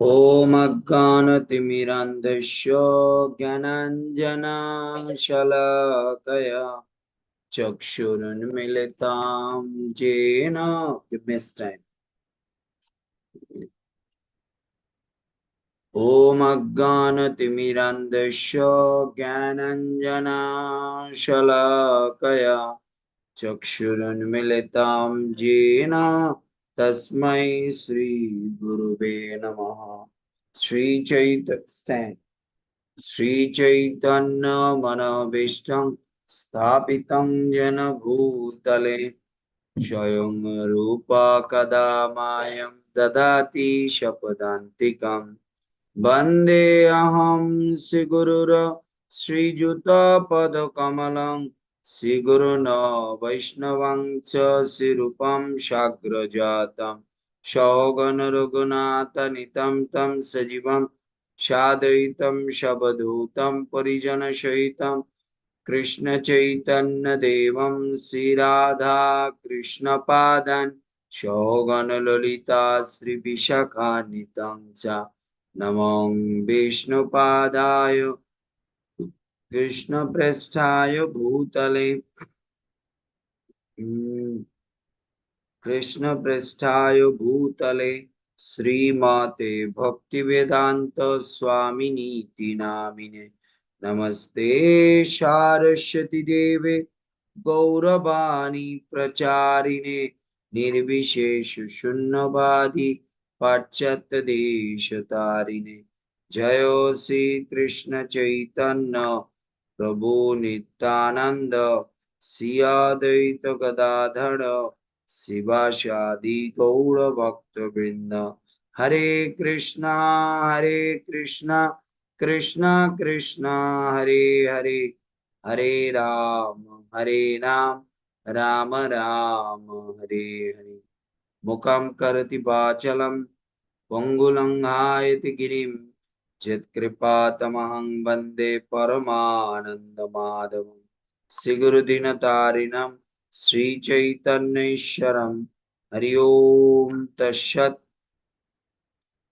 ॐ अज्ञानतिमिरान्धस्य ज्ञानाञ्जनशलाकया चक्षुरुन्मिलितां येन ॐ अज्ञानतिमिरान्धस्य ज्ञानाञ्जनशलाकया चक्षुरुन्मिलितां येन तस्मै श्रीगुरुवे नमः। श्रीचैतन्यमनोभीष्टं स्थापितं येन भूतले स्वयं रूपा कदा मायं ददाति शपदान्तिकम् वन्देऽहं श्रीगुरुर श्रीयुतपदकमलं श्रीगुरुन् वैष्णवं च श्रीरूपं साग्रजातं सौगणरघुनाथनितं तं सजीवं साद्वैतं सवधूतं परिजनसहितं कृष्णचैतन्यदेवं श्रीराधा कृष्णपादान् सौगणललिता श्रीविशाखान्वितं च नमो विष्णुपादाय कृष्णप्रेष्ठाय भूतले कृष्णप्रेष्ठाय भूतले श्रीमते भक्तिवेदांत स्वामिनीति नामिने नमस्ते सारस्वती देवे गौरवाणी प्रचारिणे निर्विशेष शून्यवादी पाश्चात्य देश तारिणे जयो श्री कृष्ण चैतन्य प्रभु नित्यानंद श्री अद्वैत गदाधर शिवासादि गौरभक्तवृंद हरे कृष्णा कृष्णा कृष्णा हरे हरे हरे हरे राम राम राम हरे हरे मुखं करोति वाचालं पंगुलंघायति गिरिं यत्कृपातमहं वन्दे परमानन्दमाधवं श्रीगुरुदीनतारिणं श्रीचैतन्येश्वरं हरि ओम तत्सत्.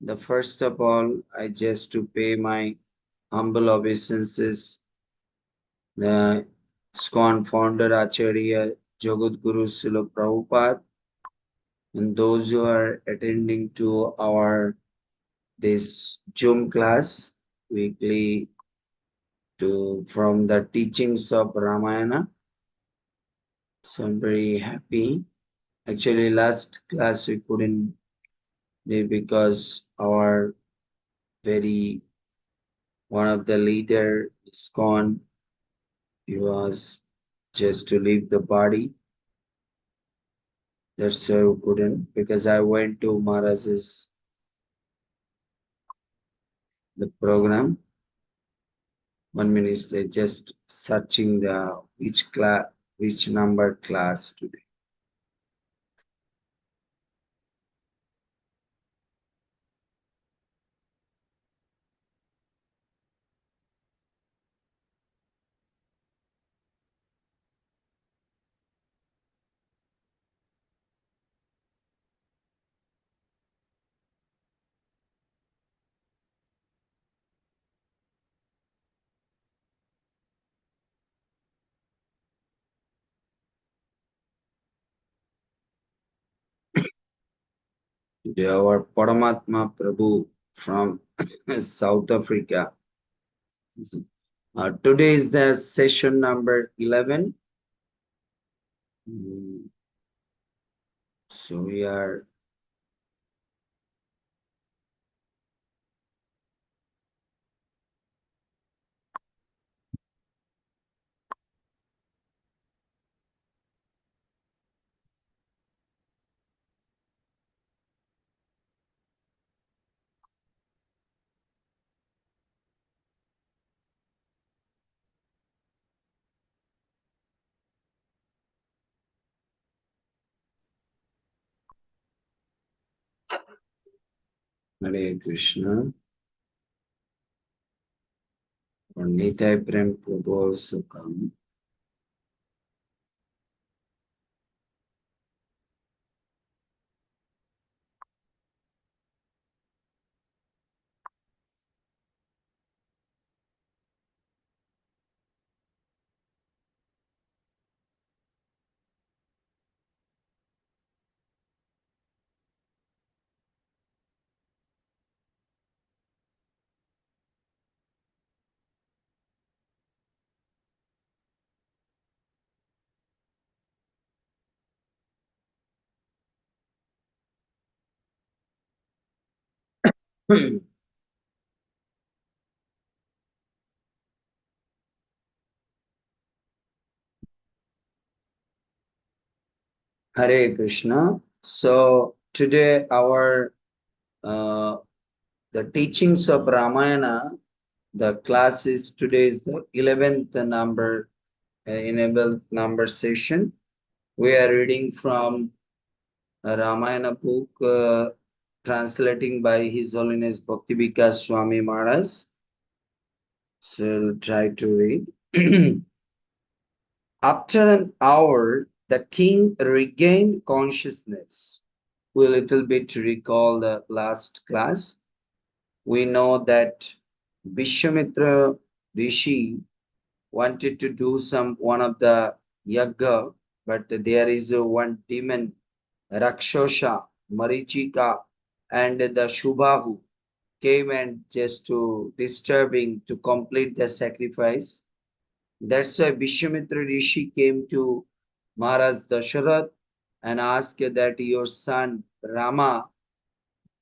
The first of all, I just to pay my humble obeisances the ISKCON founder Acharya Jagadguru Srila Prabhupada and those who are attending to our this Zoom class weekly to from the teachings of Ramayana. So I'm very happy. Actually, last class we couldn't do because our very one of the leader is gone. He was just to leave the body. That's why we couldn't because I went to Maharaj's the program. 1 minute, they just searching the which class, which number class today. Today our Paramatma Prabhu from South Africa. Today is the session number 11. So we are Hare Krishna. Or Nitai Prem Prabhu also come. Hare Krishna. So today our uh, the teachings of Ramayana, the class is today is the 11th number enabled number session. We are reading from a Ramayana book translating by His Holiness Bhakti Vikas Swami Maharaj. So I'll try to read. After an hour, the king regained consciousness. We little bit recall the last class. We know that Vishwamitra Rishi wanted to do one of the yagga, but there is one demon, Rakshosha, Marichika, and the Shubhahu came and just to disturbing to complete the sacrifice. That's why Vishwamitra Rishi came to Maharaj Dasharath and asked that your son Rama,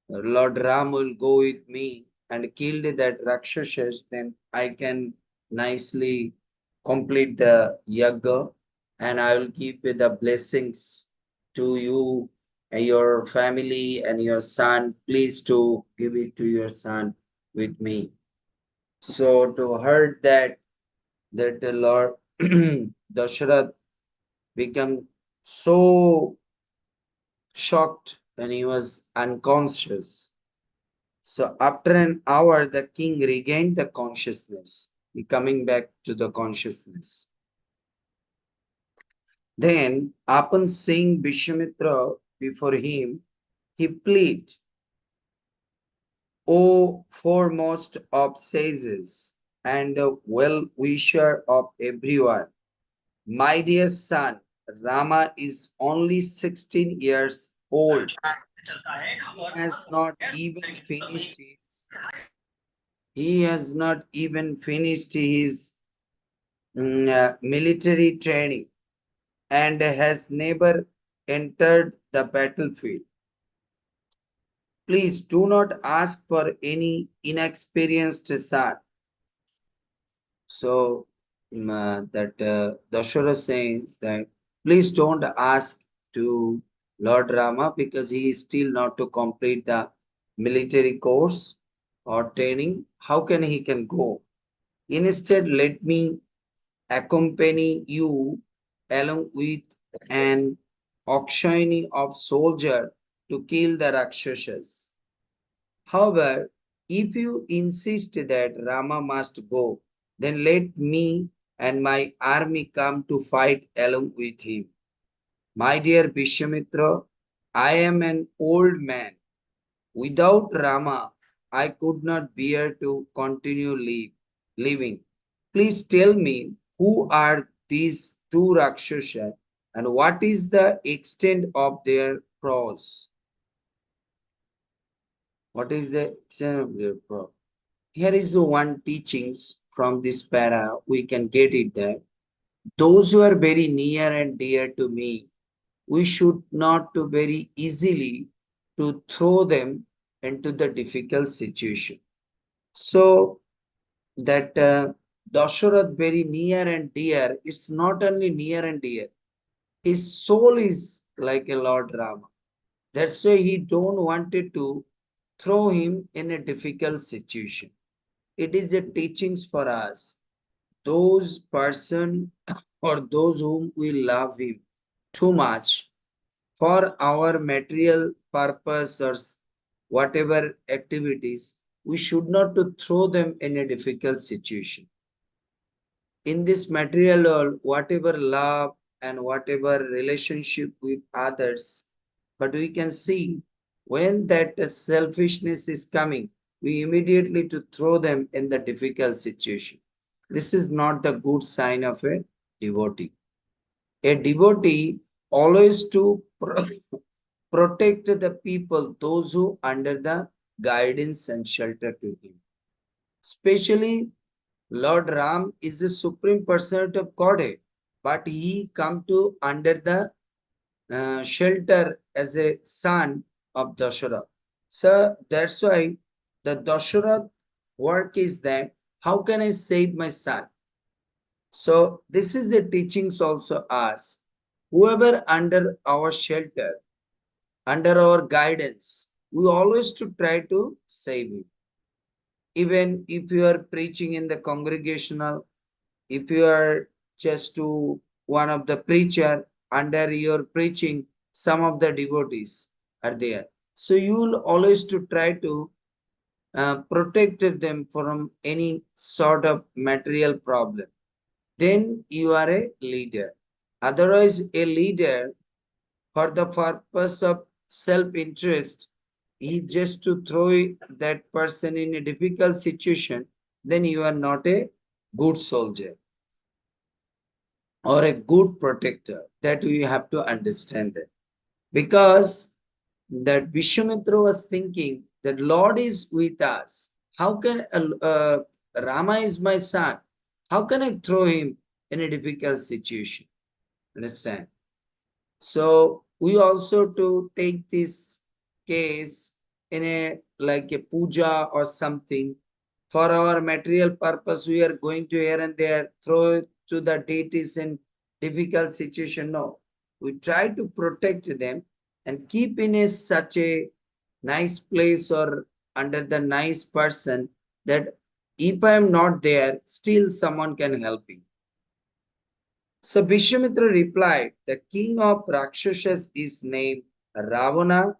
Lord Ram will go with me and kill that Rakshasas, then I can nicely complete the yagga and I will give the blessings to you and your family and your son. Please to give it to your son with me. So to heard that the Lord Dasharath become so shocked and he was unconscious. So after an hour, the king regained the consciousness, he coming back to the consciousness. Then, upon seeing Vishwamitra before him, he pleaded, O foremost of sages and a well-wisher of everyone, my dear son, Rama is only 16 years old. He has not even finished his military training and has never entered the battlefield. Please do not ask for any inexperienced son. So that Dashara says that please don't ask to Lord Rama because he is still not to complete the military course or training. How can he can go? Instead, let me accompany you along with an auctioneer of soldier to kill the Rakshasas. However, if you insist that Rama must go, then let me and my army come to fight along with him. My dear Vishwamitra, I am an old man. Without Rama, I could not bear to continue living. Please tell me who are these two Rakshasas and what is the extent of their prowess? What is the extent of their prowess? Here is one teachings from this para. We can get it there. Those who are very near and dear to me, we should not to very easily to throw them into the difficult situation. So that Dasharath very near and dear, it's not only near and dear, his soul is like a Lord Rama. That's why he don't wanted to throw him in a difficult situation. It is a teachings for us. Those person or those whom we love him too much for our material purpose or whatever activities, we should not to throw them in a difficult situation. In this material world, whatever love and whatever relationship with others, but we can see when that selfishness is coming, we immediately to throw them in the difficult situation. This is not the good sign of a devotee. A devotee always to protect the people, those who under the guidance and shelter to him. Especially Lord Ram is a supreme personality of Godhead, but he come to under the shelter as a son of Dashara. So that's why The Dasharath work is that how can I save my son? So this is the teachings also us. Whoever under our shelter, under our guidance, we always to try to save him. Even if you are preaching in the congregational, if you are just to one of the preacher under your preaching, some of the devotees are there. So you will always to try to protect them from any sort of material problem. Then you are a leader. Otherwise, a leader for the purpose of self-interest is just to throw that person in a difficult situation, then you are not a good soldier or a good protector. That you have to understand that. Because that Vishwamitra was thinking that Lord is with us. How can Rama is my son? How can I throw him in a difficult situation? Understand? So we also to take this case in a like a puja or something for our material purpose. We are going to here and there throw it to the deities in difficult situation. No, we try to protect them and keep in a such a nice place or under the nice person that if I am not there, still someone can help me. So Vishwamitra replied, the king of Rakshasas is named Ravana,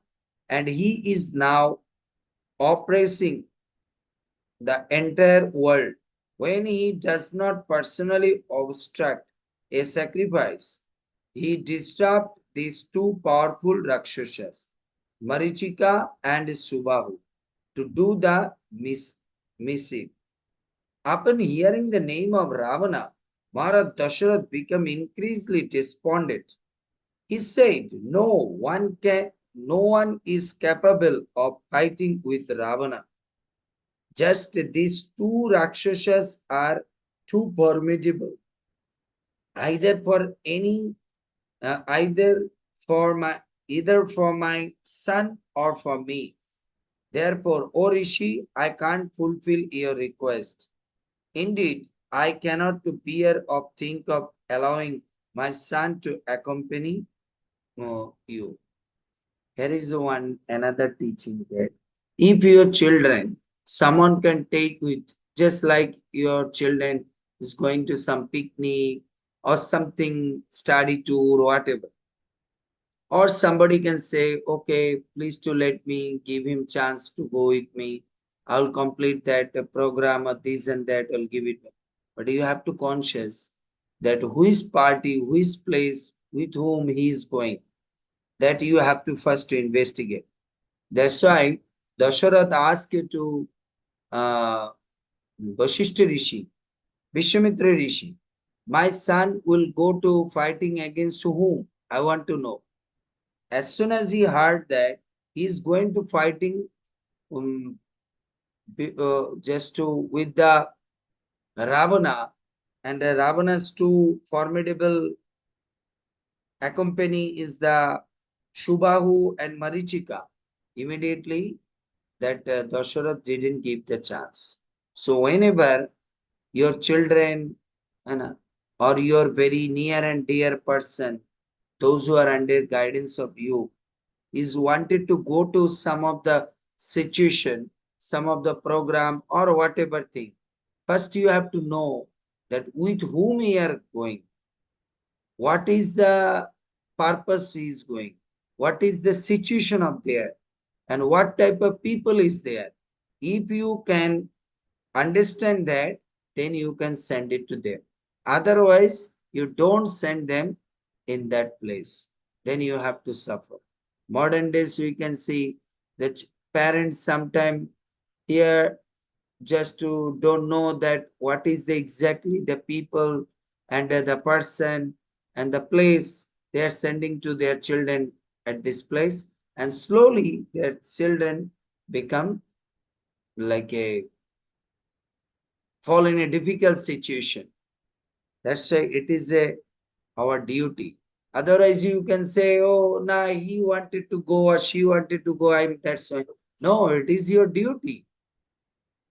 and he is now oppressing the entire world. When he does not personally obstruct a sacrifice, he disturbed these two powerful Rakshasas, Marichika and Subahu, to do the mischief. Upon hearing the name of Ravana, Maharaj Dasharath became increasingly despondent. He said, no one is capable of fighting with Ravana. Just these two Rakshasas are too formidable, either for any, either for my, either for my son or for me. Therefore, O Rishi, I can't fulfill your request. Indeed, I cannot to bear or think of allowing my son to accompany you. Here is one another teaching that if your children, someone can take with, just like your children is going to some picnic or something study tour, whatever. Or somebody can say, okay, please to let me give him chance to go with me. I'll complete that program or this and that, I'll give it. But you have to conscious that who is party, who is place, with whom he is going. That you have to first to investigate. That's why Dasharath asked you to Vashishta Rishi, Vishwamitra Rishi. My son will go to fighting against whom? I want to know. As soon as he heard that he is going to fighting um, just to with the Ravana, and Ravana's two formidable accompany is the Shubahu and Marichika. Immediately that Dasharath didn't give the chance. So whenever your children or your very near and dear person, those who are under guidance of you, is wanted to go to some of the situation, some of the program or whatever thing, first you have to know that with whom you are going, what is the purpose he is going, what is the situation of there, and what type of people is there. If you can understand that, then you can send it to them. Otherwise, you don't send them in that place. Then you have to suffer. Modern days, we can see that parents sometimes here just to don't know that what is the exactly the people and the person and the place they are sending to their children at this place, and slowly their children become like a fall in a difficult situation. That's why it is a our duty. Otherwise, you can say, "Oh, nah, he wanted to go or she wanted to go. I'm that's why." No, it is your duty.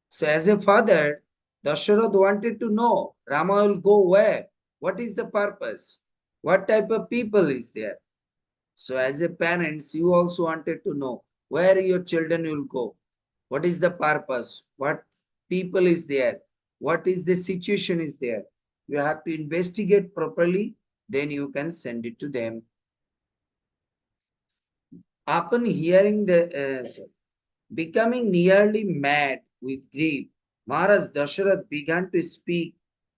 So as a father, Dasharath wanted to know Rama will go where? What is the purpose? What type of people is there? So as a parents, you also wanted to know where your children will go. What is the purpose? What people is there? What is the situation is there? You have to investigate properly, then you can send it to them. Upon hearing becoming nearly mad with grief, Maharaj Dasharath began to speak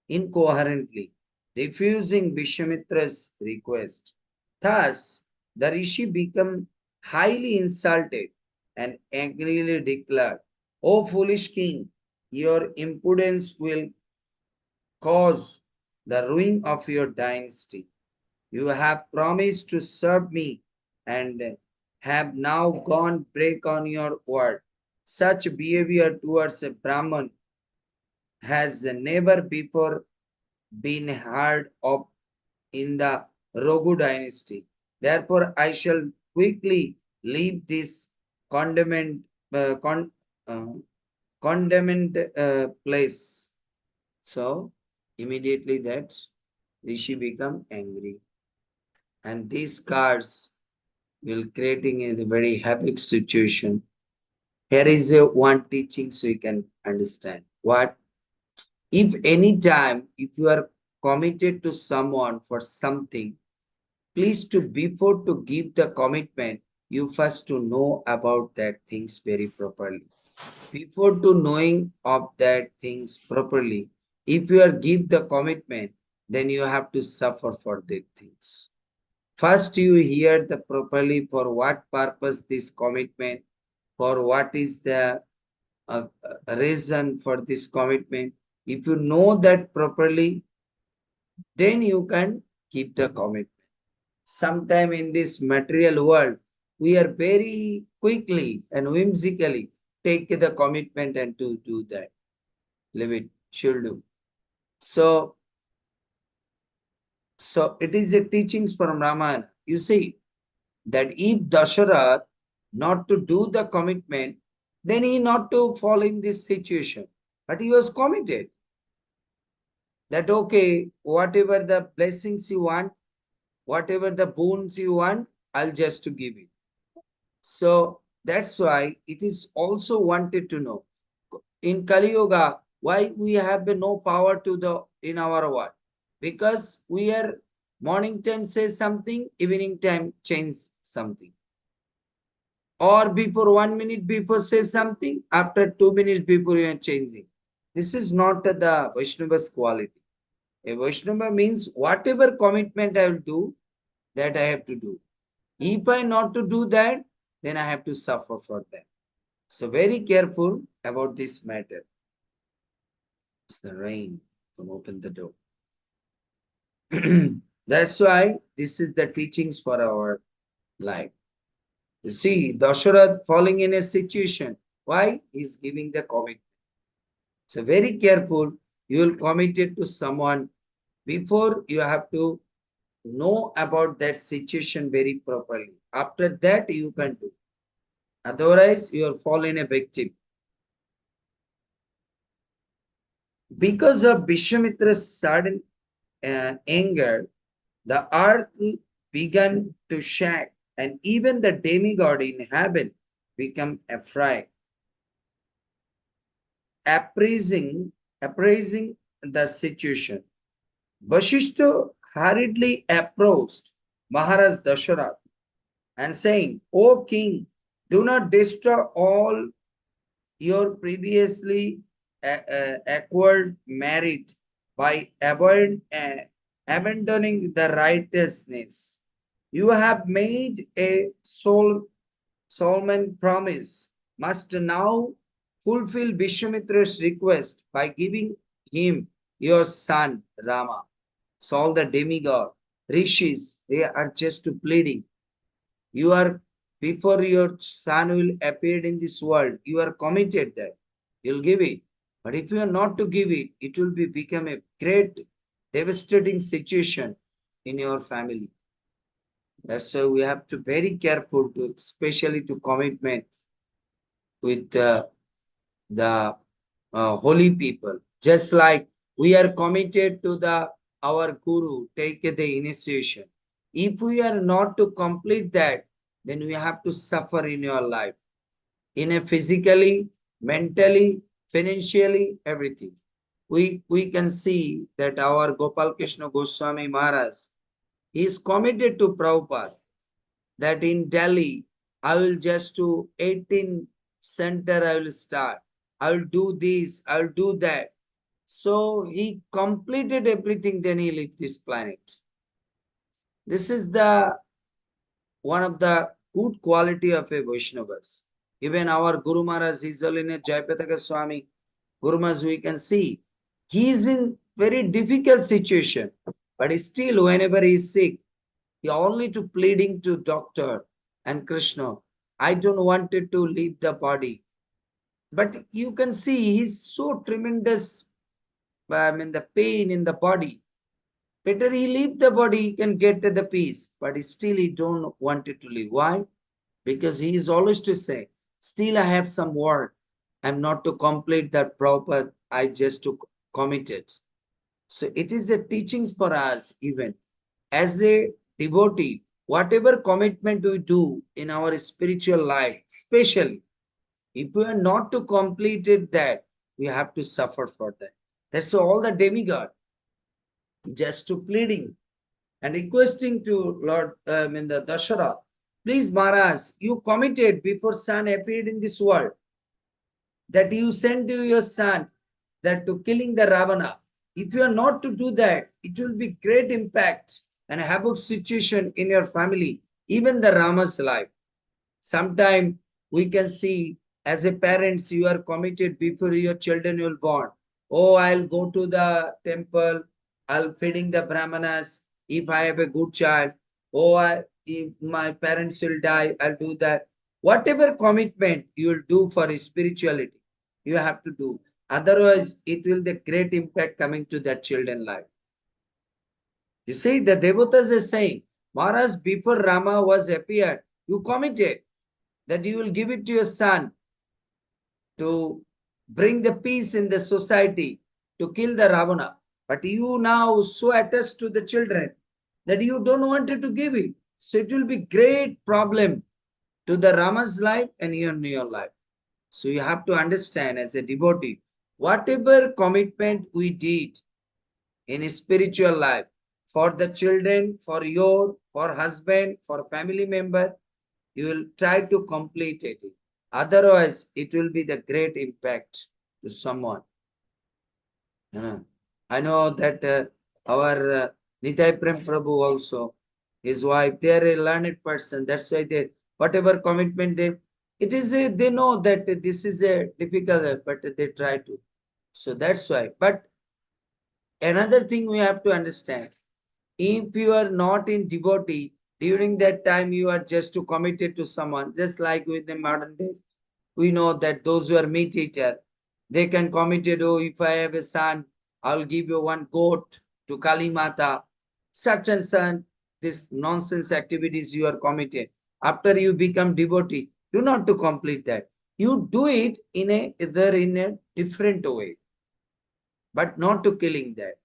incoherently, refusing Vishwamitra's request. Thus, the Rishi became highly insulted and angrily declared, O foolish king, your impudence will cause the ruin of your dynasty. You have promised to serve me and have now gone break on your word. Such behavior towards a Brahman has never before been heard of in the Raghu dynasty. Therefore, I shall quickly leave this condemned, uh, condemned place. So, immediately that Rishi become angry. And these cards will creating a very havoc situation. Here is a one teaching so you can understand. What? If any time, if you are committed to someone for something, please to before to give the commitment, you first to know about that things very properly. Before to knowing of that things properly, if you are give the commitment, then you have to suffer for that things. First, you hear the properly for what purpose this commitment, for what is the reason for this commitment. If you know that properly, then you can keep the commitment. Sometime in this material world, we are very quickly and whimsically take the commitment and to do that. Leave it, should do. So, so it is a teachings from Ramayana. You see, that if Dasharath not to do the commitment, then he not to fall in this situation. But he was committed that okay, whatever the blessings you want, whatever the boons you want, I'll just to give it. So that's why it is also wanted to know in Kali Yuga why we have no power to the in our world, because we are morning time say something, evening time change something. Or before 1 minute before say something, after 2 minutes before you are changing. This is not the Vaishnava's quality. A Vaishnava means whatever commitment I will do, that I have to do. If I not to do that, then I have to suffer for that. So very careful about this matter. It's the rain. Come open the door. That's why this is the teachings for our life. You see, Dasharath falling in a situation. Why? He's giving the commitment. So very careful. You will commit it to someone before you have to know about that situation very properly. After that, you can do. Otherwise, you will fall in a victim. Because of Vishwamitra's sudden anger, the earth began to shake, and even the demigod in heaven became afraid. Appraising the situation, Vashishta hurriedly approached Maharaj Dasharath and saying, O king, do not destroy all your previously acquired merit by abandoning the righteousness. You have made a solemn promise, must now fulfill Vishwamitra's request by giving him your son Rama. So all the demigod, rishis, they are just pleading. You are, before your son will appear in this world, you are committed that you'll give it. But if you are not to give it, it will become a great devastating situation in your family. That's why we have to very careful to, especially to commitment with the holy people. Just like we are committed to the our guru, take the initiation. If we are not to complete that, then we have to suffer in your life, in a physically, mentally, financially, everything. We can see that our Gopal Krishna Goswami Maharaj is committed to Prabhupada, that in Delhi, I will just do 18 center, I will start. I will do this, I will do that. So he completed everything, then he left this planet. This is the one of the good quality of a Vaishnavas. Even our Guru Maharaj, His Holiness Jayapataka Swami, Guru Maharaj, we can see he is in very difficult situation, but still whenever he is sick, he only to pleading to doctor and Krishna, I don't want it to leave the body. But you can see he's so tremendous, the pain in the body. Better he leave the body, he can get the peace, but still he don't want it to leave. Why? Because he is always to say, still I have some work. I'm not to complete that proper, I just to commit it. So it is a teachings for us even as a devotee, whatever commitment we do in our spiritual life, especially if we are not to complete it, that we have to suffer for that. That's all the demigod just to pleading and requesting to Lord, the Dashara, please Maharaj, you committed before sun appeared in this world that you sent to your son that to killing the Ravana. If you are not to do that, it will be great impact and havoc situation in your family, even the Rama's life. Sometime we can see as a parents, you are committed before your children will born. Oh, I'll go to the temple, I'll feeding the Brahmanas if I have a good child. Oh, if my parents will die, I'll do that. Whatever commitment you will do for spirituality, you have to do. Otherwise, it will the great impact coming to that children life. You see, the devotas are saying, Maharaj, before Rama was appeared, you committed that you will give it to your son to bring the peace in the society, to kill the Ravana. But you now so attached to the children that you don't want it to give it. So it will be great problem to the Rama's life and your life. So you have to understand as a devotee, whatever commitment we did in spiritual life for the children, for husband, for family member, you will try to complete it. Otherwise, it will be the great impact to someone. You know, I know that our Nitai Prem Prabhu also, his wife, they are a learned person. That's why they, whatever commitment they, it is a, they know that this is a difficult, but they try to. So that's why. But another thing we have to understand, if you are not in devotee, during that time you are just to committed to someone, just like with the modern days, we know that those who are meat eater, they can commit it, oh, if I have a son, I'll give you one goat to Kali Mata, such and such, this nonsense activities you are committed. After you become devotee, do not to complete that. You do it in a either in a different way, but not to killing that.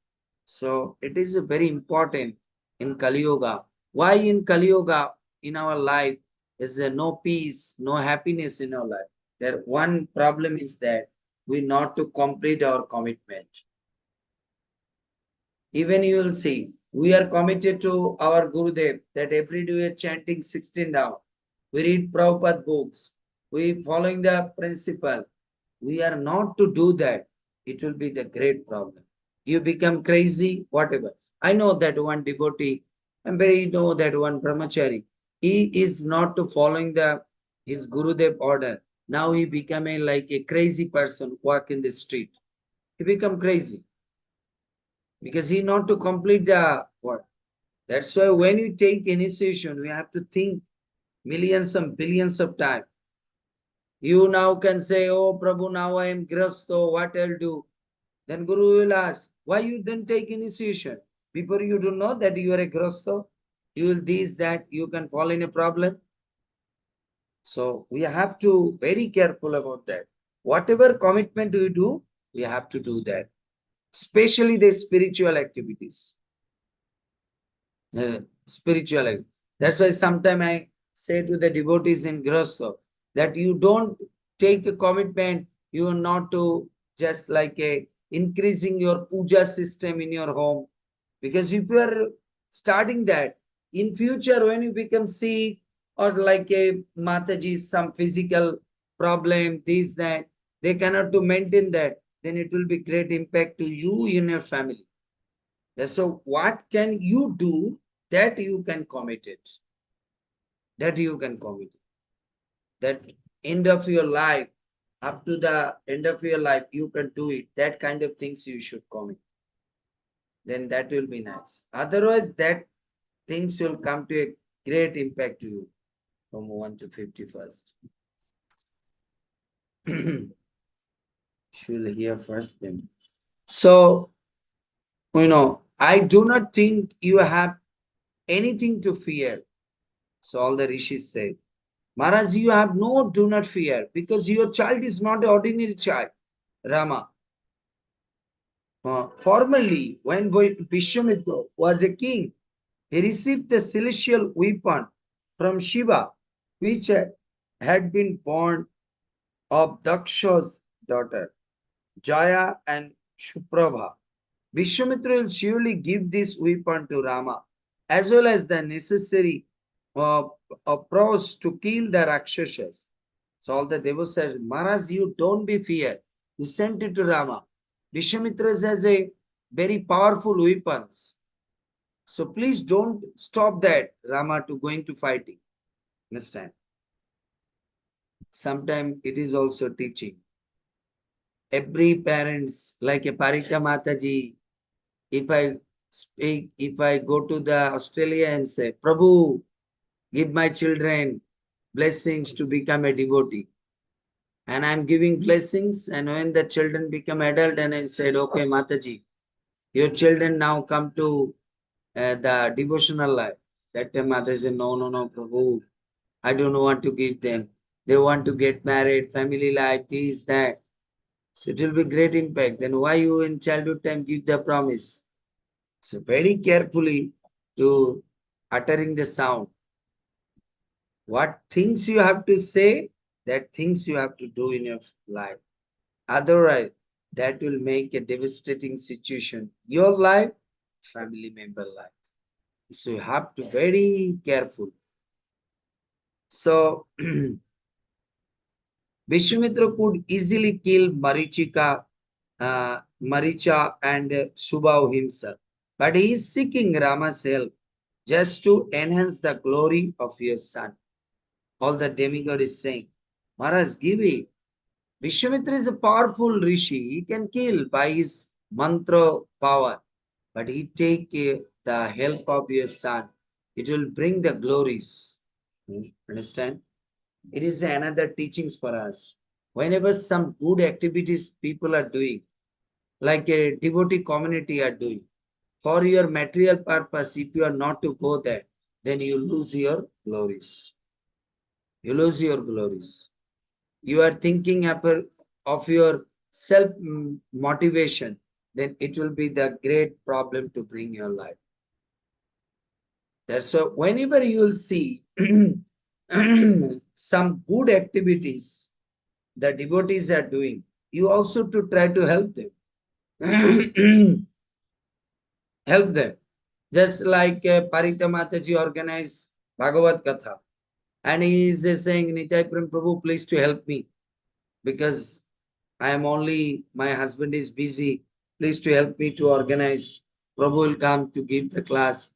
So it is very important in Kali Yuga. Why in Kali Yuga in our life is there no peace, no happiness in our life? There one problem is that we not to complete our commitment. Even you will see, we are committed to our Gurudev that every day we are chanting 16 down. We read Prabhupada books. We following the principle. We are not to do that. It will be the great problem. You become crazy, whatever. I know that one devotee, and very know that one brahmachari. He is not to following the his Gurudev order. Now he become a like a crazy person walk in the street. He become crazy because he not to complete the work. That's why when you take initiation, we have to think millions and billions of times. You now can say, oh Prabhu, now I am grasto, what I'll do? Then Guru will ask, why you then take initiation? Before you do know that you are a grasto, you will this, that, you can fall in a problem. So we have to very careful about that. Whatever commitment we do, We have to do that, especially the spiritual activities. Spiritual. That's why sometimes I say to the devotees in Grihastha that you don't take a commitment, you are not to just like a increasing your puja system in your home. Because if you are starting that, in future when you become sick or like a Mataji, some physical problem, this, that, they cannot to maintain that, then it will be great impact to you in your family. So what can you do that you can commit it? That you can commit it. That end of your life, up to the end of your life, you can do it. That kind of things you should commit. Then that will be nice. Otherwise, that things will come to a great impact to you from 1 to 51st. Should hear first then. So, I do not think you have anything to fear. So all the rishis said. Maharaj, you have no, do not fear, because your child is not an ordinary child, Rama. Formerly, when Vishwamitra was a king, he received the celestial weapon from Shiva, which had been born of Daksha's daughter, Jaya and Shuprabha. Vishwamitra will surely give this weapon to Rama, as well as the necessary uh, prowess to kill the Rakshasas. So all the devas said, Maharaj, you don't be feared. You sent it to Rama. Vishwamitra has a very powerful weapons. So please don't stop that Rama to going to fighting. Understand? Sometimes it is also teaching. Every parents, like a Parita Mataji, if I speak, if I go to the Australia and say, Prabhu, give my children blessings to become a devotee. And I'm giving blessings. And when the children become adult, and I said, okay, Mataji, your children now come to the devotional life. That time Mataji said, no, no, no, Prabhu, I don't want to give them. They want to get married, family life, this, that. So it will be great impact. Then why you in childhood time give the promise? So very carefully to uttering the sound. What things you have to say, that things you have to do in your life. Otherwise, that will make a devastating situation. Your life, family member life. So you have to very careful. So Vishwamitra could easily kill Maricha and Subhav himself. But he is seeking Rama's help just to enhance the glory of your son. All the demigod is saying, Maharaj, give it. Vishwamitra is a powerful rishi. He can kill by his mantra power. But he take the help of your son. It will bring the glories. Understand? It is another teachings for us. Whenever some good activities people are doing, like a devotee community are doing, for your material purpose, if you are not to go there, then you lose your glories. You lose your glories. You are thinking of your self motivation, then it will be the great problem to bring your life. That's so whenever you will see some good activities the devotees are doing, you also to try to help them. Help them. Just like Parita Mataji organized Bhagavad Katha. And he is saying, Nitai Prem Prabhu, please to help me. Because I am only, my husband is busy. Please to help me to organize. Prabhu will come to give the class.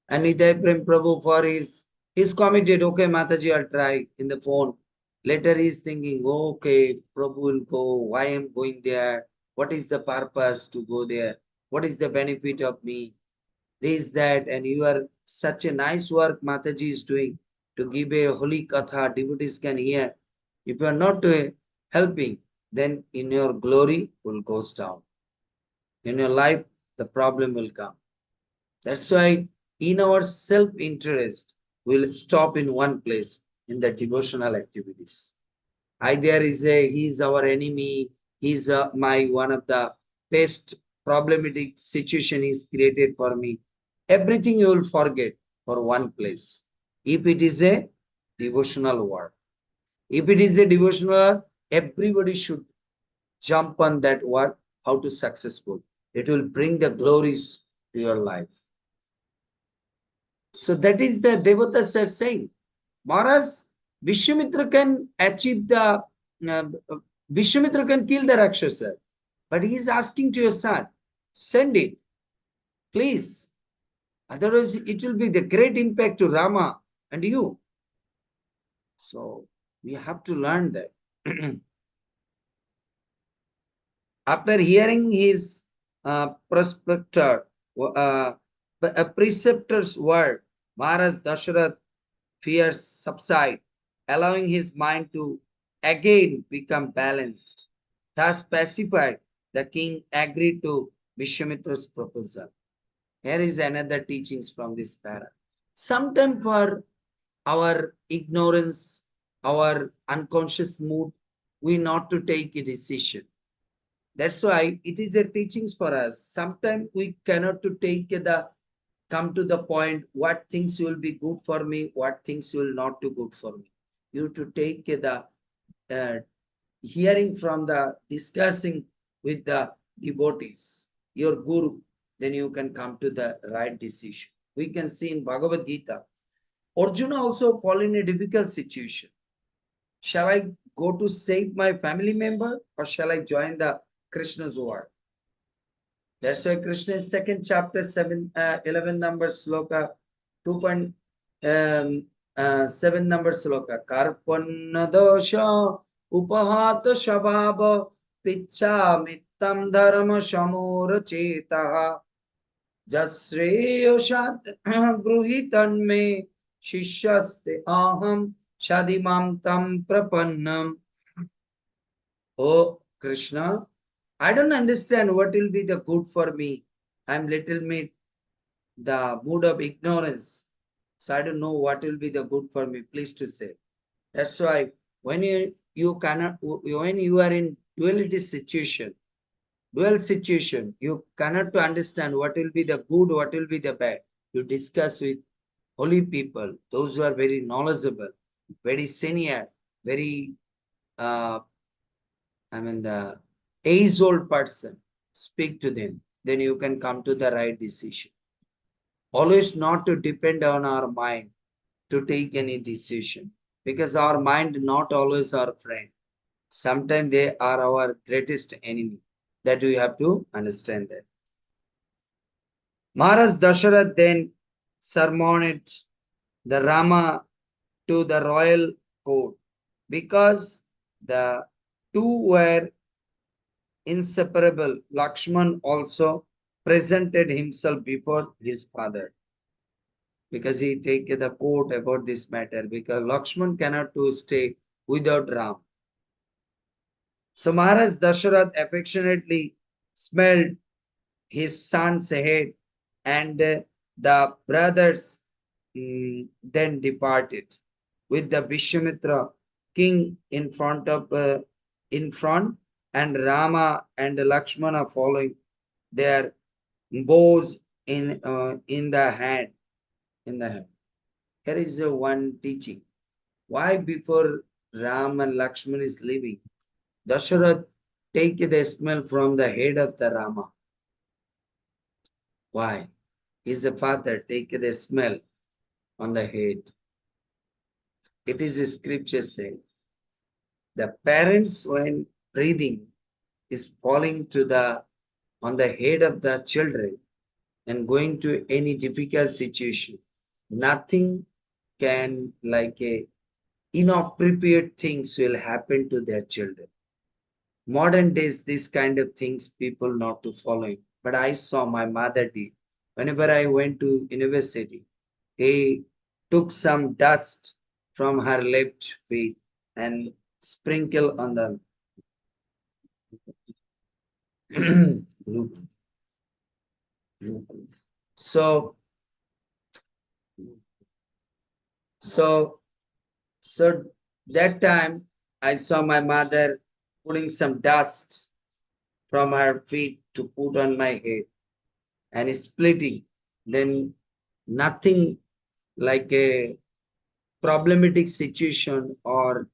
And Nitai Prem Prabhu for he's committed. Okay, Mataji, I'll try in the phone. Later he's thinking, okay, Prabhu will go. Why am going there? What is the purpose to go there? What is the benefit of me? This, that, and you are such a nice work Mataji is doing to give a holy katha, devotees can hear. If you are not helping, then in your glory will goes down. In your life, the problem will come. That's why in our self-interest, we'll stop in one place in the devotional activities. Either he is our enemy, is my one of the best problematic situation is created for me. Everything you will forget for one place. If it is a devotional word. If it is a devotional word, everybody should jump on that word, how to successful. It will bring the glories to your life. So that is the Devatas are saying. Maharaj, Vishwamitra can achieve the, Vishwamitra can kill the Rakshasa. But he is asking to your son, send it, please. Otherwise, it will be the great impact to Rama and you. So we have to learn that. After hearing his prospector, a preceptor's word, Maharaj Dasharath fears subside, allowing his mind to again become balanced. Thus pacified, the king agreed to Vishwamitra's proposal. Here is another teachings from this para. Sometimes for our ignorance, our unconscious mood, we not to take a decision. That's why it is a teachings for us. Sometimes we cannot to take the come to the point what things will be good for me, what things will not do good for me. You to take the hearing from the discussing with the devotees, your guru, then you can come to the right decision. We can see in Bhagavad Gita, Arjuna also fall in a difficult situation. Shall I go to save my family member or shall I join the Krishna's war? That's why Krishna's second chapter, 11 number sloka, 2.7 number sloka. Karpanna dosha upahata shabhava picha mittam dharma shamora chetaha jasreyoshat bruhitan me shishyaste aham shadimam tam prapannam. Oh Krishna, I don't understand what will be the good for me. I'm little bit the mood of ignorance. So I don't know what will be the good for me. Please to say. That's why when you cannot when you are in duality situation, dual situation, you cannot to understand what will be the good, what will be the bad. You discuss with holy people, those who are very knowledgeable, very senior, very the age-old person, speak to them. Then you can come to the right decision. Always not to depend on our mind to take any decision. Because our mind not always our friend. Sometimes they are our greatest enemy. That we have to understand that. Maharaj Dasharath then summoned the Rama to the royal court because the two were inseparable. Lakshman also presented himself before his father because he take the court about this matter because Lakshman cannot to stay without Ram. So Maharaj Dasharath affectionately smelled his son's head and the brothers then departed with the Vishwamitra king in front and Rama and Lakshmana following their bows in the hand. Here is one teaching. Why before Ram and Lakshman is leaving, Dasharath take the smell from the head of the Rama? Why? His father take the smell on the head. It is a scripture saying the parents when breathing is falling to the on the head of the children and going to any difficult situation, nothing can like a inappropriate things will happen to their children. Modern days, this kind of things people not to following. But I saw my mother did. Whenever I went to university, he took some dust from her left feet and sprinkle on the so so so that time I saw my mother putting some dust from her feet to put on my head and splitting, then nothing like a problematic situation or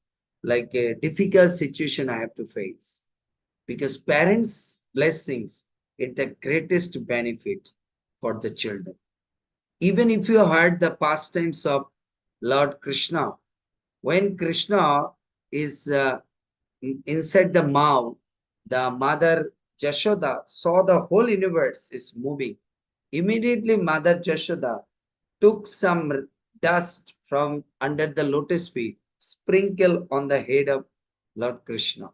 like a difficult situation I have to face. Because parents' blessings is the greatest benefit for the children. Even if you heard the pastimes of Lord Krishna, when Krishna is inside the mouth, the mother Jashoda saw the whole universe is moving. Immediately, Mother Jashoda took some dust from under the lotus feet, sprinkle on the head of Lord Krishna.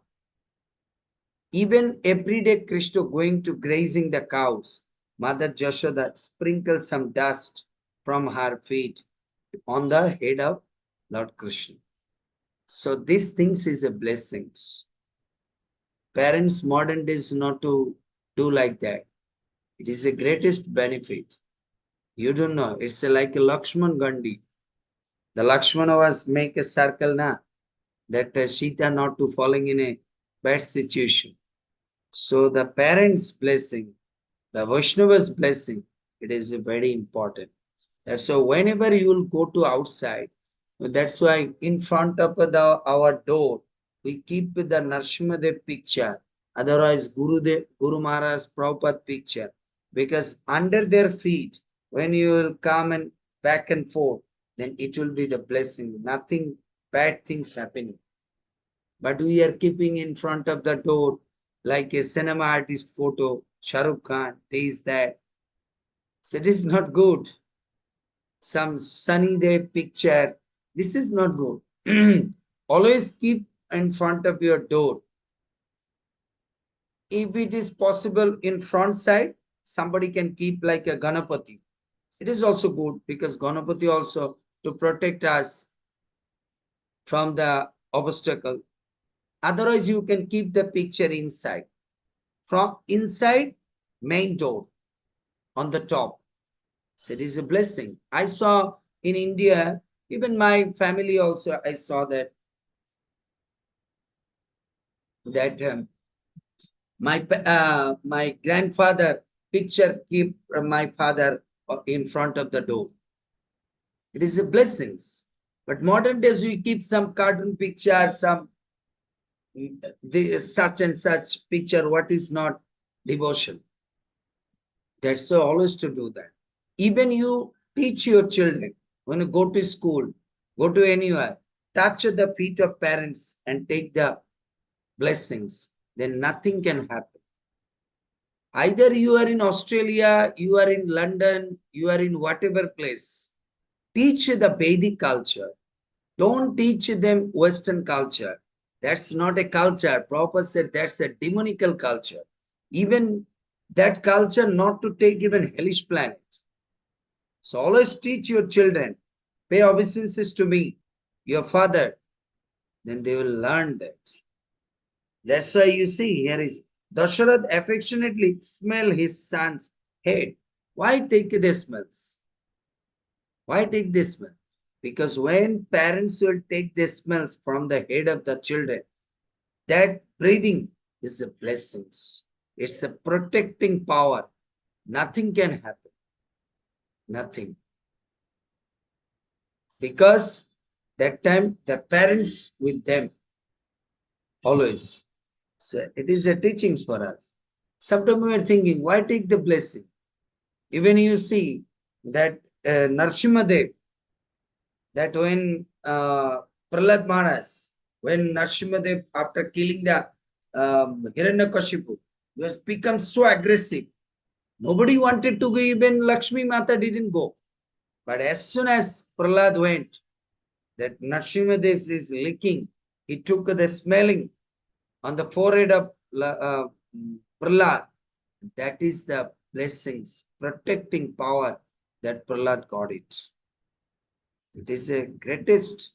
Even every day, Krishna going to grazing the cows, Mother Jashoda sprinkled some dust from her feet on the head of Lord Krishna. So these things is a blessings. Parents modern days not to do like that. It is the greatest benefit. You don't know. It's like a Lakshman Gandhi. The Lakshmana was make a circle now that Sita not to falling in a bad situation. So the parents' blessing, the Vaishnava's blessing, it is very important. That's so whenever you will go to outside, that's why in front of our door, we keep the Narsimhadev picture, otherwise Guru Maharaj Prabhupada picture, because under their feet, when you will come and back and forth, then it will be the blessing, nothing bad things happening. But we are keeping in front of the door like a cinema artist photo, Shah Rukh Khan, this, that. So it is not good. Some sunny day picture. This is not good. Always keep in front of your door. If it is possible in front side, somebody can keep like a Ganapati. It is also good because Ganapati also to protect us from the obstacle. Otherwise, you can keep the picture inside. From inside, main door on the top. So it is a blessing. I saw in India, even my family also, I saw that my grandfather picture keep my father in front of the door. It is a blessings. But modern days we keep some cartoon picture, some such and such picture. What is not devotion? That's so always to do that. Even you teach your children when you go to school, go to anywhere, touch the feet of parents and take the blessings. Then nothing can happen. Either you are in Australia, you are in London, you are in whatever place. Teach the Vedic culture. Don't teach them Western culture. That's not a culture. Prabhupada said that's a demonical culture. Even that culture not to take even hellish planets. So always teach your children, pay obeisances to me, your father, then they will learn that. That's why you see here is Dasharath affectionately smell his son's head. Why take the smells? Why take the smell? Because when parents will take the smells from the head of the children, that breathing is a blessings. It's a protecting power. Nothing can happen. Nothing. Because that time the parents with them always. So it is a teachings for us. Sometimes we are thinking, why take the blessing? Even you see that Narsimhadev, that when Prahlad Manas, when Narsimhadev, after killing the Hiranyakashipu, he has become so aggressive. Nobody wanted to go, even Lakshmi Mata didn't go. But as soon as Prahlad went, that Narsimhadev is licking, he took the smelling on the forehead of Prahlad. That is the blessings, protecting power that Prahlad got it. It is a greatest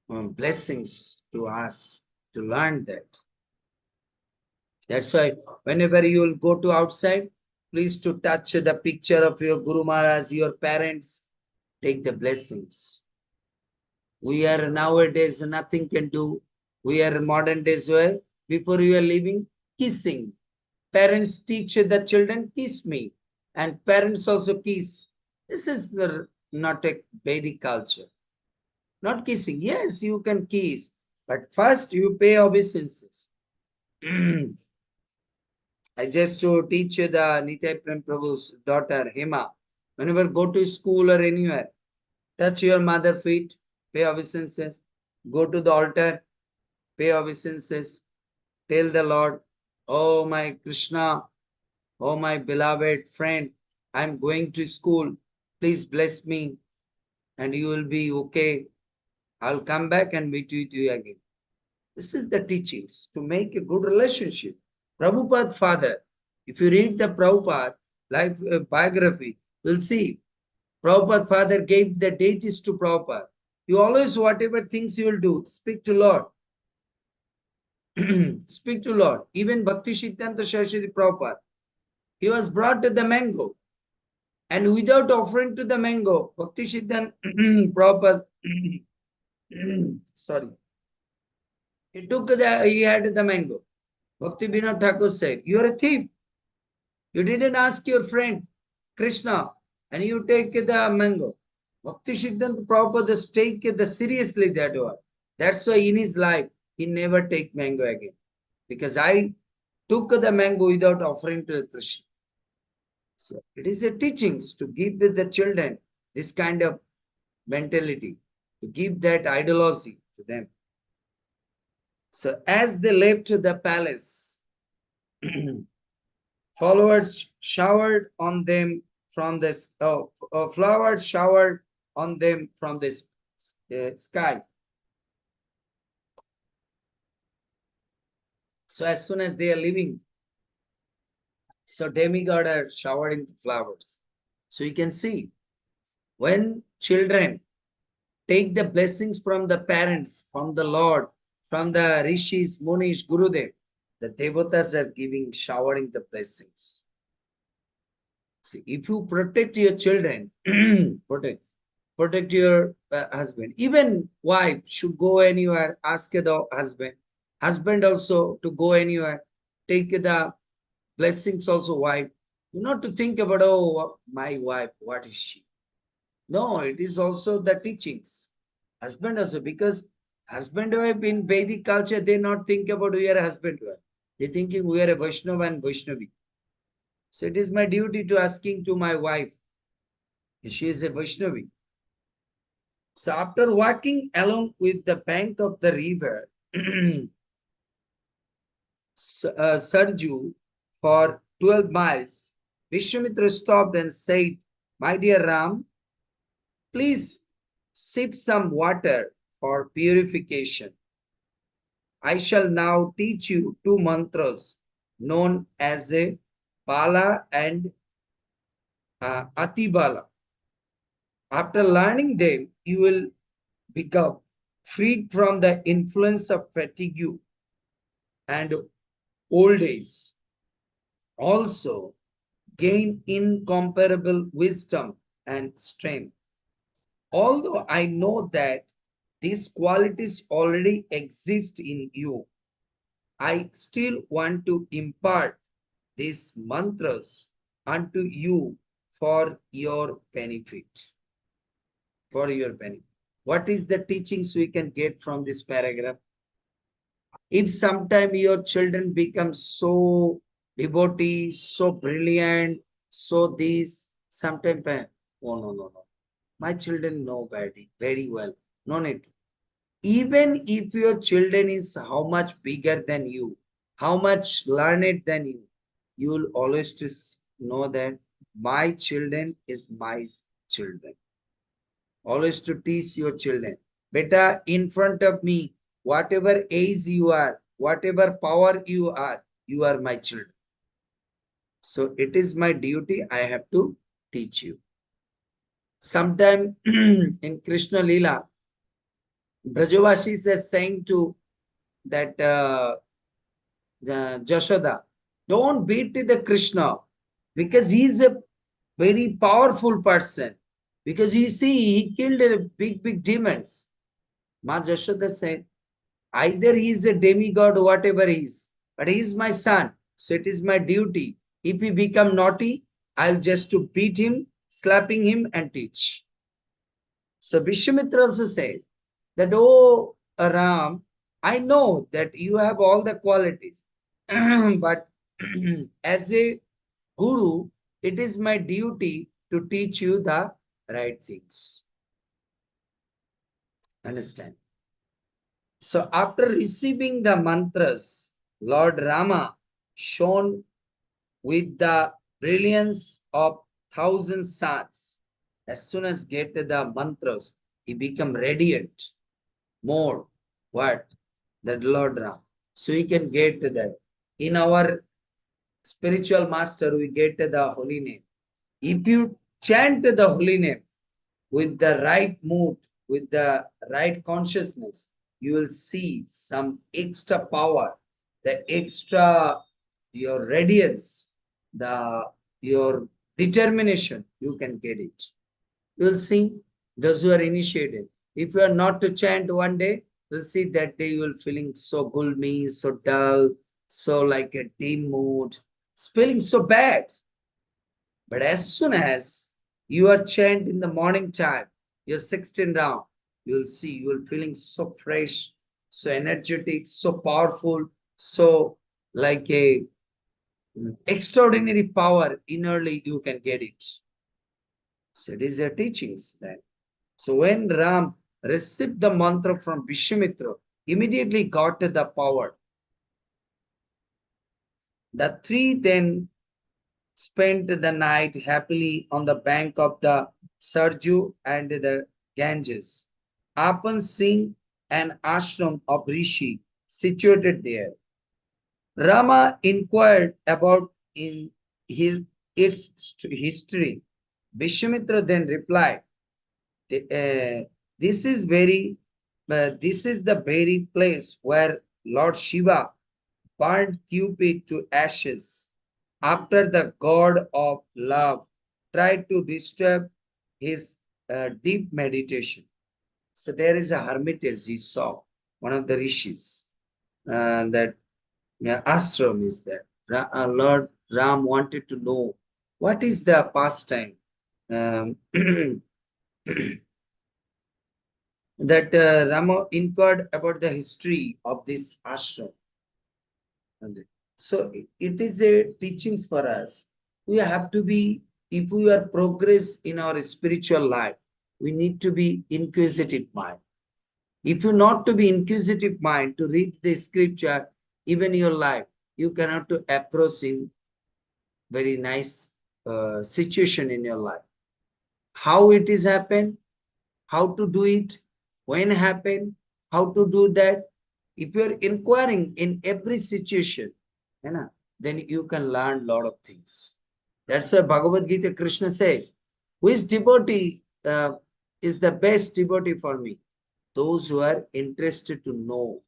blessings to us to learn that. That's why whenever you will go to outside, please to touch the picture of your Guru Maharaj, your parents, take the blessings. We are nowadays nothing can do. We are modern days where before you are leaving, kissing. Parents teach the children, kiss me. And parents also kiss. This is not a Vedic culture. Not kissing. Yes, you can kiss. But first you pay obeisances. I just to teach you the Nitya Prem Prabhu's daughter, Hema. Whenever go to school or anywhere, touch your mother feet, pay obeisances. Go to the altar, pay obeisances. Tell the Lord, oh my Krishna, oh my beloved friend, I'm going to school. Please bless me and you will be okay. I'll come back and meet with you again. This is the teachings to make a good relationship. Prabhupada father, if you read the Prabhupada life biography, you'll see Prabhupada father gave the deities to Prabhupada. You always, whatever things you will do, speak to Lord. Speak to Lord. Even Bhakti Siddhanta Saraswati Prabhupada, he was brought to the mango. And without offering to the mango, Bhakti Siddhanta Prabhupada, sorry, he had the mango. Bhakti Vinod Thakur said, you are a thief. You didn't ask your friend Krishna and you take the mango. Bhakti Siddhanta Prabhupada take the seriously that one. That's why in his life, he never take mango again. Because I took the mango without offering to Krishna. So it is a teachings to give with the children this kind of mentality, to give that ideology to them. So as they left the palace, followers showered on them from the flowers showered on them from the sky. So as soon as they are leaving, so demigod are showering flowers. So you can see when children take the blessings from the parents, from the Lord, from the rishis, munis, gurudev, the devatas are giving, showering the blessings. See, if you protect your children, protect your husband. Even wife should go anywhere, ask the husband. Husband also to go anywhere, take the blessings also wife. You not to think about, oh, my wife, what is she? No, it is also the teachings. Husband also, because husband wife in Vedic culture, they not think about we are a husband wife. They thinking we are a Vaishnava and Vaishnavi. So it is my duty to asking to my wife. She is a Vaishnavi. So after walking along with the bank of the river, Sarju, for 12 miles, Vishwamitra stopped and said, my dear Ram, please sip some water for purification. I shall now teach you two mantras known as a Bala and Atibala. After learning them, you will become freed from the influence of fatigue and old age. Also, gain incomparable wisdom and strength. Although I know that these qualities already exist in you, I still want to impart these mantras unto you for your benefit. For your benefit. What is the teachings we can get from this paragraph? If sometime your children become so devotee, so brilliant, so this, sometime, oh no. My children know very well. No need. Even if your children is how much bigger than you, how much learned than you will always to know that my children is my children. Always to teach your children. Beta, in front of me, whatever age you are, whatever power you are my children. So it is my duty, I have to teach you. Sometime in Krishna Lila, Brajavasis are saying to that Jashoda, don't beat the Krishna because he is a very powerful person. Because you see, he killed a big demons. Ma Jashoda said, either he is a demigod, whatever he is, but he is my son, so it is my duty. If he become naughty, I'll just to beat him, slapping him and teach. So Vishwamitra also says that, oh Ram, I know that you have all the qualities, but as a guru, it is my duty to teach you the right things. Understand? So after receiving the mantras, Lord Rama shone with the brilliance of thousand suns. As soon as get the mantras, he become radiant. More what? That Lord Ram. So we can get that. In our spiritual master, we get the holy name. If you chant the holy name with the right mood, with the right consciousness, you will see some extra power, the extra your radiance, the your determination, you can get it. You will see those who are initiated. If you are not to chant one day, you'll see that day you will feeling so gloomy, so dull, so like a dim mood. It's feeling so bad. But as soon as you are chant in the morning time, you're 16 round, you'll see you will feeling so fresh, so energetic, so powerful, so like a extraordinary power innerly you can get it. So it is a teachings then. So when Ram received the mantra from Vishwamitra, immediately got the power. The three then spent the night happily on the bank of the Sarju and the Ganges. Apan Singh, an ashram of Rishi situated there. Rama inquired about in his its history. Vishwamitra then replied, "This is this is the very place where Lord Shiva burned Cupid to ashes after the god of love tried to disturb his deep meditation." So there is a hermitage he saw, one of the rishis, that ashram is there. Lord Ram wanted to know what is the pastime um, that Rama inquired about the history of this ashram. So it is a teachings for us. We have to be, if we are progress in our spiritual life, we need to be inquisitive mind. If you not to be inquisitive mind to read the scripture, even your life, you cannot to approach in very nice situation in your life. How it is happened, how to do it, when happened, how to do that. If you are inquiring in every situation, then you can learn a lot of things. That's why Bhagavad Gita Krishna says, which devotee is the best devotee for me? Those who are interested to know.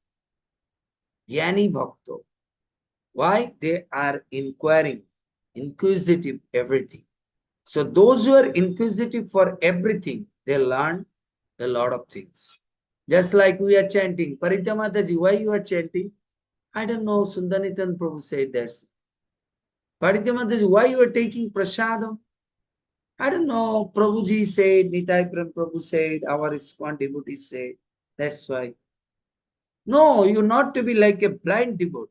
Jnani Bhakto. Why? They are inquiring, inquisitive everything. So those who are inquisitive for everything, they learn a lot of things. Just like we are chanting, Parita Mataji, why you are chanting? I don't know, Sundanitan Prabhu said that. Parita Mataji, why you are taking prasadam? I don't know, Prabhuji said, Nitai Prem Prabhu said, our ISKCON devotees said, that's why. No, you're not to be like a blind devotee.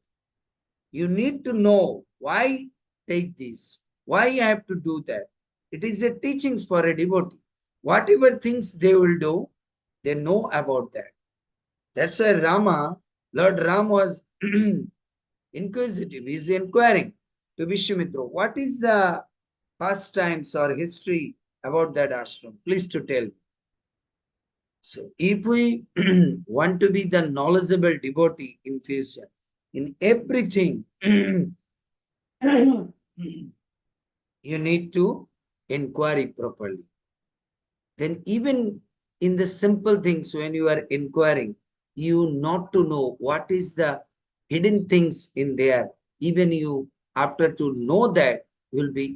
You need to know why take this, why I have to do that. It is a teachings for a devotee. Whatever things they will do, they know about that. That's why Lord Ram was inquisitive. He's inquiring to Vishwamitra, what is the pastimes or history about that ashram? Please to tell me. So if we want to be the knowledgeable devotee in future, in everything, you need to inquiry properly. Then even in the simple things, when you are inquiring, you not to know what is the hidden things in there. Even you, after to know that, you will be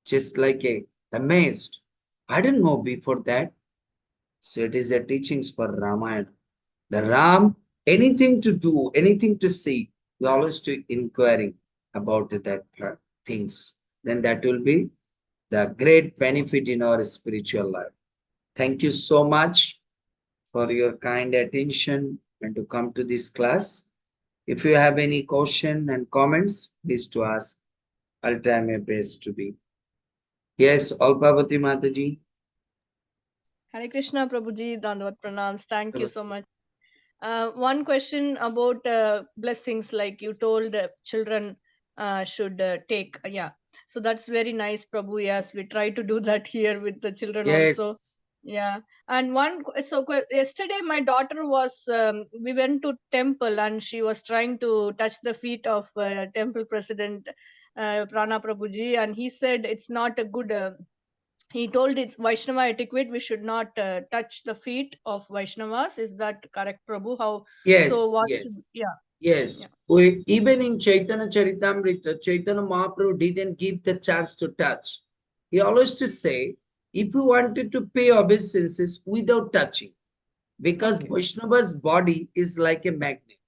just like a amazed. I didn't know before that. So it is a teachings for Ramayana. The Ram, anything to do, anything to see, You always to inquiring about that things. Then that will be the great benefit in our spiritual life. Thank you so much for your kind attention and to come to this class. If you have any question and comments, please to ask. I'll try my best to be. Yes, Alpavati Mataji. Hare Krishna, Prabhuji, Dandavat Pranams. Thank you so much. One question about blessings, like you told children should take. Yeah. So that's very nice, Prabhu. Yes, we try to do that here with the children also. Yes, Yeah. And yesterday my daughter was, we went to temple and she was trying to touch the feet of temple president Prana Prabhuji, and he said it's not a good. He told it's Vaishnava etiquette. We should not touch the feet of Vaishnavas. Is that correct, Prabhu? How? So yes, what yes, should? Yeah, yeah. yes. Even in Chaitanya Charitamrita, Chaitanya Mahaprabhu didn't give the chance to touch. He always to say, if you wanted to pay obeisances without touching, because Okay. Vaishnava's body is like a magnet.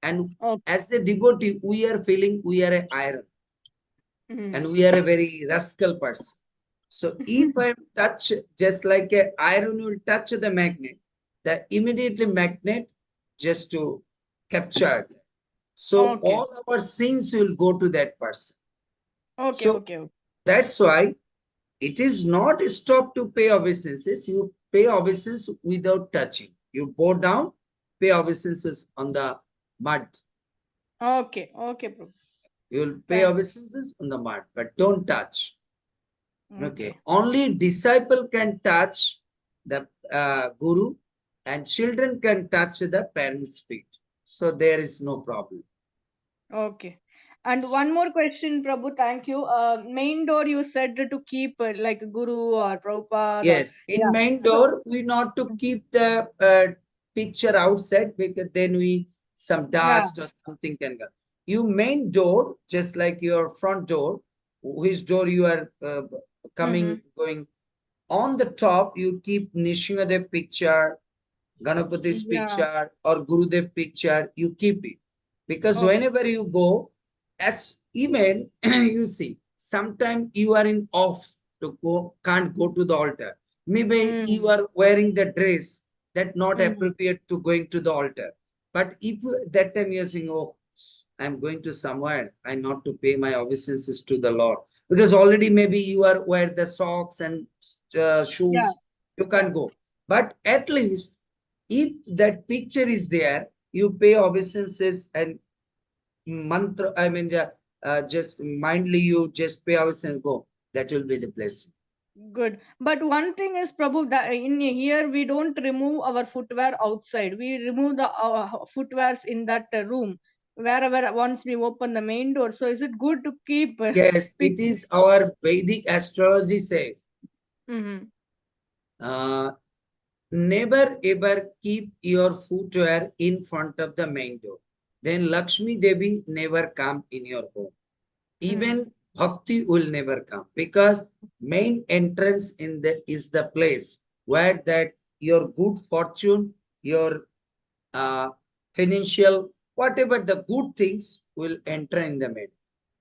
And Okay. as a devotee, we are feeling we are an iron and Mm. we are a very rascal person. So if I touch just like a iron will touch the magnet, the immediately magnet just to capture it. So Okay. all our sins will go to that person. Okay. So Okay. that's why it is not stop to pay obeisances. You pay obeisance without touching. You bow down, pay obeisances on the mud. Okay. Okay, Prabhu. You will pay Thank. obeisances on the mud, but don't touch. Okay. Okay. Only disciple can touch the guru and children can touch the parents' feet. So there is no problem. Okay. And one more question, Prabhu. Thank you. Main door you said to keep like Guru or Prabhupada or Yes, in yeah. main So door, we not to keep the picture outside because then we some yeah. dust or something can go. You main door, just like your front door, which door you are Mm-hmm. coming, going on the top, you keep Nishingadev picture, Ganapati's Yeah. picture or Gurudev picture, you keep it. Because Okay. whenever you go, as even you see, sometimes you are in off to go, can't go to the altar. Maybe you Mm-hmm. are wearing the dress that not Mm-hmm. appropriate to going to the altar. But if that time you're saying, oh, I'm going to somewhere, I not to pay my obeisances to the Lord. Because already maybe you are wear the socks and Yeah. shoes, you Yeah. can't go. But at least if that picture is there, you pay obeisances and mantra, I mean, just mindly you just pay obeisance, go. That will be the blessing. Good. But one thing is, Prabhu, that in here we don't remove our footwear outside. We remove the footwears in that room, wherever once we open the main door. So is it good to keep Yes, pick? it is our Vedic astrology says, Mm-hmm. uh, never ever keep your footwear in front of the main door. Then Lakshmi Devi never come in your home. Mm. Even bhakti will never come because main entrance in the is the place where that your good fortune, your uh, financial, whatever the good things will enter in the main.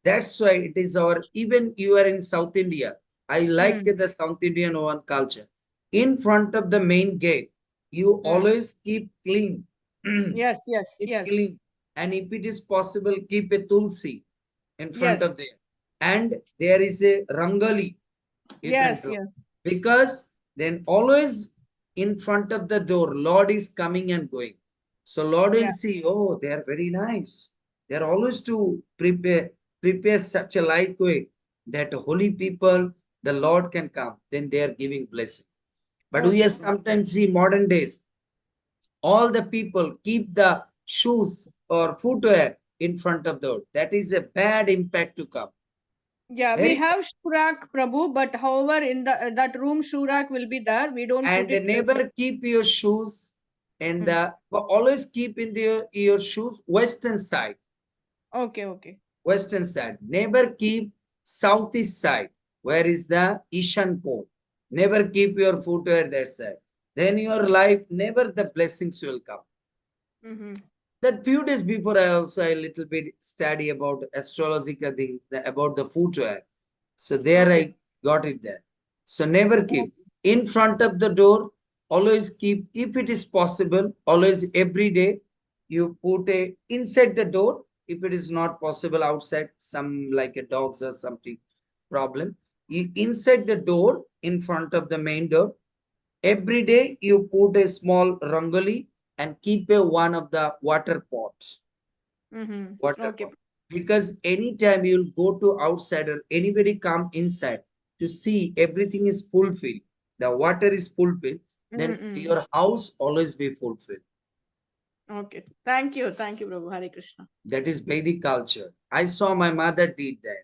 That's why it is our, even you are in South India. I like Mm. the South Indian one culture. In front of the main gate, you Mm. always keep clean. Yes, yes, Keep yes, clean. And if it is possible, keep a tulsi in front yes, of there. And there is a rangoli you can yes, draw. yes. Because then always in front of the door, Lord is coming and going. So Lord will Yeah. see, oh, they are very nice. They are always to prepare such a like way that holy people, the Lord can come. Then they are giving blessing. But we Okay, are Prabhu. sometimes see modern days, all the people keep the shoes or footwear in front of the door. That is a bad impact to come. Yeah, we Very bad. have Shurak, Prabhu, but however, in the that room, Shurak will be there. We don't put And it. never keep your shoes in Mm. the, but always keep in the your shoes Okay, okay, western side, never keep southeast side where is the ishan pole, never keep your footwear that side, then your life never the blessings will come. mm-hmm. That few days before, I also a little bit study about astrological thing about the footwear. So there Okay. I got it there. So never Okay. keep in front of the door. Always keep, if it is possible, always every day you put a inside the door. If it is not possible outside, some like a dogs or something problem, you inside the door in front of the main door. Every day you put a small rangoli and keep a one of the water pots, water Okay. pot. Because anytime you'll go to outside or anybody come inside to see everything is fulfilled, the water is fulfilled, then Mm-hmm. your house always be fulfilled. Okay. Thank you. Thank you, Prabhu. Hare Krishna. That is Vedic culture. I saw my mother did that.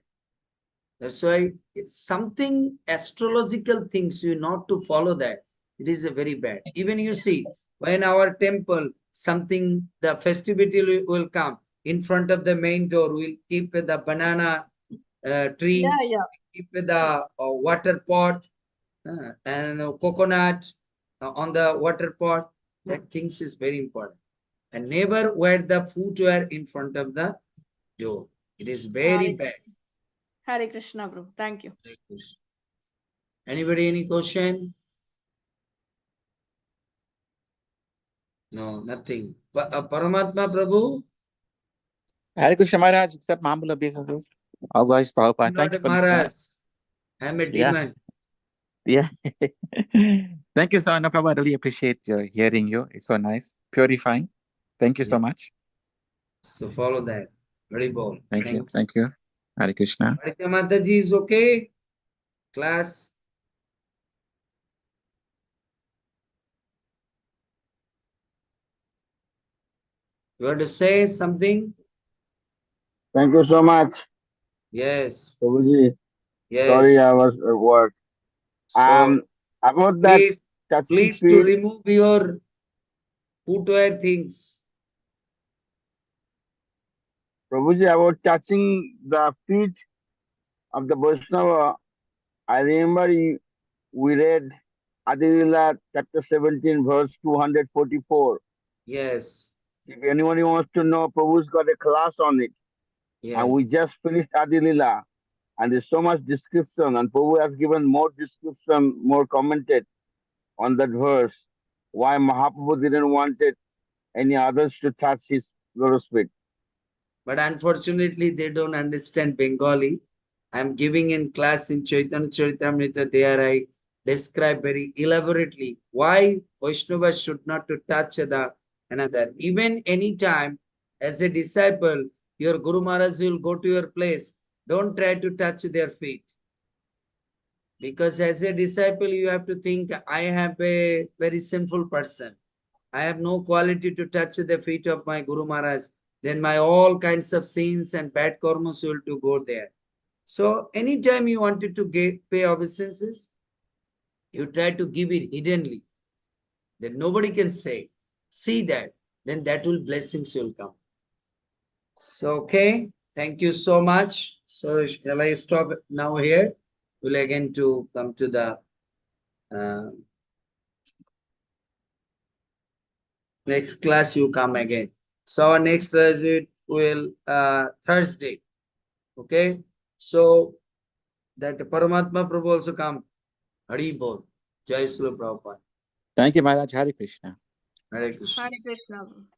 That's why it's something astrological things you not to follow that. It is a very bad. Even you see when our temple something the festivity will come in front of the main door. We'll keep the banana tree, Yeah, yeah. keep the water pot and coconut on the water pot. That things is very important. And never wear the footwear in front of the door. It is very Hare, bad. Hare Krishna, Prabhu. Thank you. Anybody any question? No, nothing. Paramatma Prabhu, Hare Krishna Maharaj, accept my humble obeisances. All glories to I'm Prabhupada. not Thank a you for the class. Maharaj. I'm a Yeah, demon. yeah. Thank you, so much, Prabhupada. I really appreciate hearing you. It's so nice, purifying. Thank you Yeah. so much. So follow that. Very bold. Thank you. Thank you. Thank you. Hare Krishna. Aditya Mataji is okay? Class? You want to say something? Thank you so much, Yes. Prabhuji. Sorry, Yes. I was at work. So About that please, touching please to feet, remove your footwear things. Prabhuji, about touching the feet of the Vaishnava, I remember we read Adilila chapter 17, verse 244. Yes. If anyone wants to know, Prabhu's got a class on it. And Yeah. we just finished Adilila. And there's so much description, and Prabhu has given more description, more commented on that verse. Why Mahaprabhu didn't want it, any others to touch his lotus feet. But unfortunately, they don't understand Bengali. I'm giving in class in Chaitanya Charitamrita. There I describe very elaborately why Vaishnava should not to touch the another. Even anytime as a disciple, your Guru Maharaj will go to your place. Don't try to touch their feet. Because as a disciple, you have to think, I have a very sinful person. I have no quality to touch the feet of my Guru Maharaj. Then my all kinds of sins and bad karmas will to go there. So anytime you wanted to pay obeisances, you try to give it hiddenly. Then nobody can say, see that. Then that will blessings will come. So okay, thank you so much. So shall I stop now here? We'll again to come to the uh, next class. You come again. So our next class will Thursday. Okay. So that Paramatma Prabhu also come. Hari Bol. Jai Sri Prabhupada. Thank you, Maharaj. Hare Krishna. Hare Krishna. Hare Krishna.